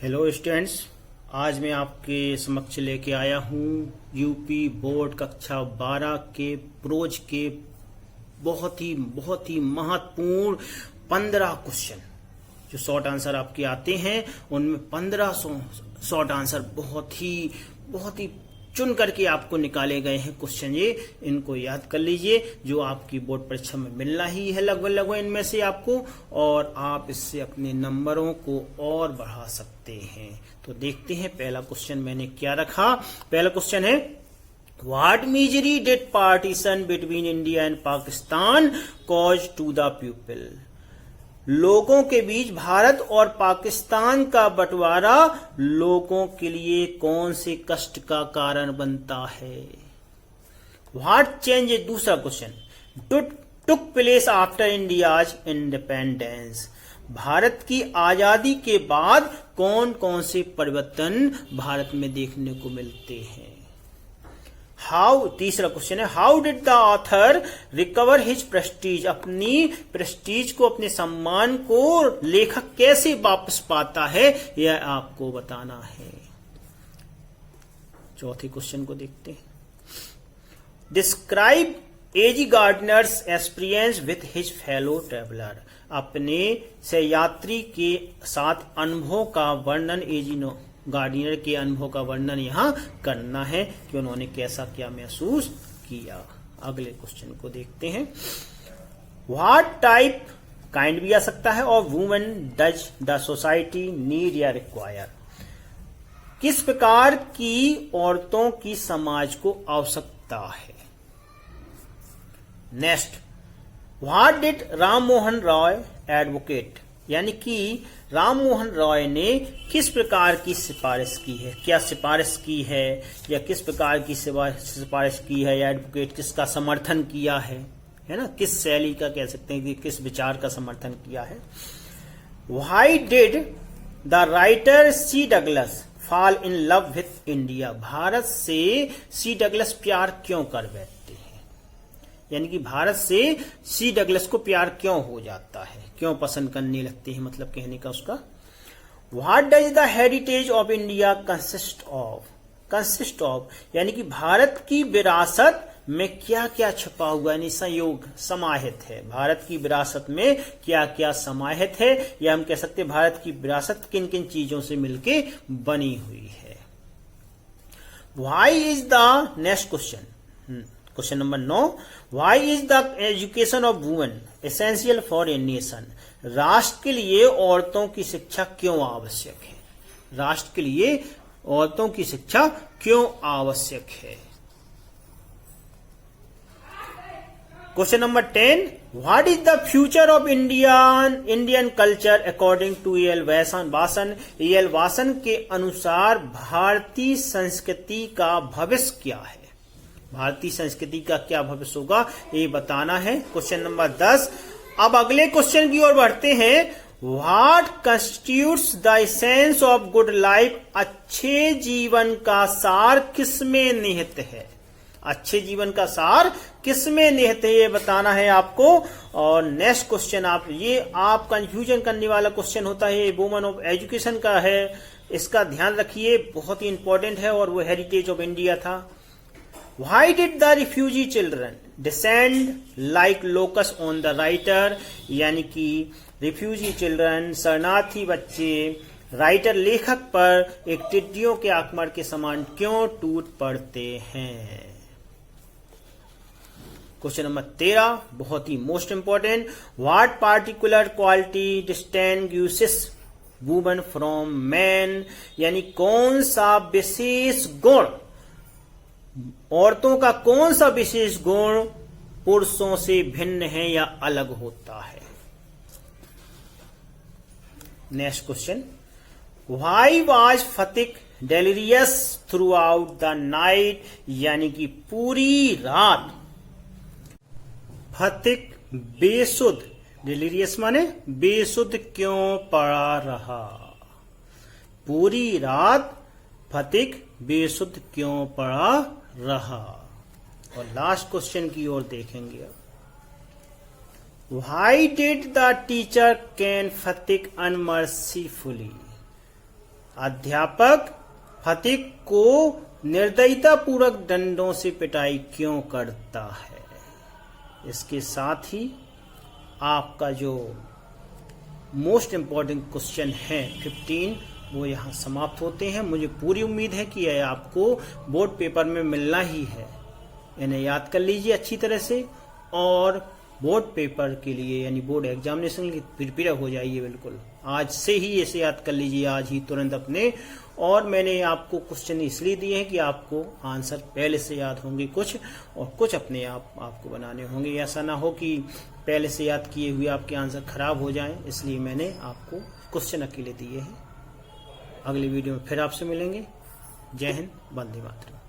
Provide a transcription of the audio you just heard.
Hello students, आज मैं आपके समक्ष लेके आया हूँ यूपी बोर्ड कक्षा 12 के प्रोज के बहुत ही महत्वपूर्ण 15 क्वेश्चन जो शॉर्ट आंसर आपके आते हैं। उनमें 15 शॉर्ट आंसर बहुत ही चुन करके आपको निकाले गए हैं क्वेश्चन। ये इनको याद कर लीजिए, जो आपकी बोर्ड परीक्षा में मिलना ही है लगभग इनमें से आपको, और आप इससे अपने नंबरों को और बढ़ा सकते हैं। तो देखते हैं पहला क्वेश्चन मैंने क्या रखा। पहला क्वेश्चन है, what misery did partition between India and Pakistan cause to the people. लोगों के बीच भारत और पाकिस्तान का बंटवारा लोगों के लिए कौन से कष्ट का कारण बनता है। व्हाट चेंज, दूसरा question, took place after India's independence. Bharat की आजादी के बाद कौन कौन से परिवर्तन भारत में देखने को मिलते हैं। तीसरा क्वेश्चन है, how did the author recover his Prestige. अपनी प्रेस्टीज को, अपने सम्मान को लेखक कैसे वापस पाता है, यह आपको बताना है। चौथे क्वेश्चन को देखते हैं, describe AG Gardner's experience with his fellow traveller. अपने सहयात्री के साथ अनुभव का वर्णन, एजी गार्डनर के अनुभव का वर्णन यहां करना है कि उन्होंने कैसा क्या महसूस किया। अगले क्वेश्चन को देखते हैं, व्हाट टाइप, काइंड भी आ सकता है, और women does the society need या रिक्वायर। किस प्रकार की औरतों की समाज को आवश्यकता है। Next, what did Ram Mohan Roy advocate. यानी कि राम मोहन रॉय ने किस प्रकार की सिफारिश की है, क्या सिफारिश की है, या किस प्रकार की सिफारिश की है, या एडवोकेट किसका समर्थन किया है ना, किस शैली का कह सकते हैं कि किस विचार का समर्थन किया है। Why did the writer C Douglas fall in love with India. भारत से सी डगलस प्यार क्यों कर बैठते हैं, यानी कि भारत से सी डगलस को प्यार क्यों हो जाता है, क्यों पसंद करने लगते हैं, मतलब कहने का उसका। What does the heritage of India consist of, यानी कि भारत की विरासत में क्या क्या छुपा हुआ, यानी संयोग समाहित है। भारत की विरासत में क्या क्या समाहित है, या हम कह सकते हैं भारत की विरासत किन किन चीजों से मिलके बनी हुई है। Why is the next question number 9, why is the education of women essential for a nation. राष्ट्र के लिए औरतों की शिक्षा क्यों आवश्यक है। राष्ट्र के लिए औरतों की शिक्षा क्यों आवश्यक है। Question number 10, what is the future of Indian culture according to A L Vasan. A L Vasan के अनुसार भारतीय संस्कृति का भविष्य क्या है। भारतीय संस्कृति का क्या भविष्य होगा, ये बताना है। क्वेश्चन नंबर 10, अब अगले क्वेश्चन की ओर बढ़ते हैं। What constitutes the essence of good life. अच्छे जीवन का सार किसमें निहित है। अच्छे जीवन का सार किसमें निहित है, ये बताना है आपको। और नेक्स्ट क्वेश्चन, आप कंफ्यूजन करने वाला क्वेश्चन होता है, वुमेन ऑफ एजुकेशन का है, इसका ध्यान रखिए, बहुत ही इंपॉर्टेंट है, और वो हेरिटेज ऑफ इंडिया था। Why did the refugee children descend like locusts on the writer। यानी कि रिफ्यूजी चिल्ड्रन, शरणार्थी बच्चे, राइटर लेखक पर एक टिड्डियों के आक्रमण के समान क्यों टूट पड़ते हैं। क्वेश्चन नंबर 13, बहुत ही most important, what particular quality distinguishes women from man. यानी कौन सा विशेष गुण, औरतों का कौन सा विशेष गुण पुरुषों से भिन्न है या अलग होता है। Next question, why was Fatik delirious throughout the night. यानी कि पूरी रात फतिक बेसुध, डेलिरियस माने बेसुध क्यों पड़ा रहा। पूरी रात फतिक बेसुध क्यों पड़ा रहा। और लास्ट क्वेश्चन की ओर देखेंगे, Why did the teacher can Fatik unmercifully? अध्यापक फतीक को निर्दयता पूर्वक डंडों से पिटाई क्यों करता है। इसके साथ ही आपका जो मोस्ट इम्पॉर्टेंट क्वेश्चन है 15 वो यहाँ समाप्त होते हैं। मुझे पूरी उम्मीद है कि यह आपको बोर्ड पेपर में मिलना ही है। इन्हें याद कर लीजिए अच्छी तरह से और बोर्ड पेपर के लिए यानी बोर्ड एग्जामिनेशन के प्रिपेयर हो जाइए। बिल्कुल आज से ही इसे याद कर लीजिए, आज ही तुरंत अपने। और मैंने आपको क्वेश्चन इसलिए दिए हैं कि आपको आंसर पहले से याद होंगे कुछ और कुछ अपने आप आपको बनाने होंगे। ऐसा ना हो कि पहले से याद किए हुए आपके आंसर खराब हो जाएं, इसलिए मैंने आपको क्वेश्चन अकेले दिए हैं। अगली वीडियो में फिर आपसे मिलेंगे। जय हिंद, वंदे मातरम।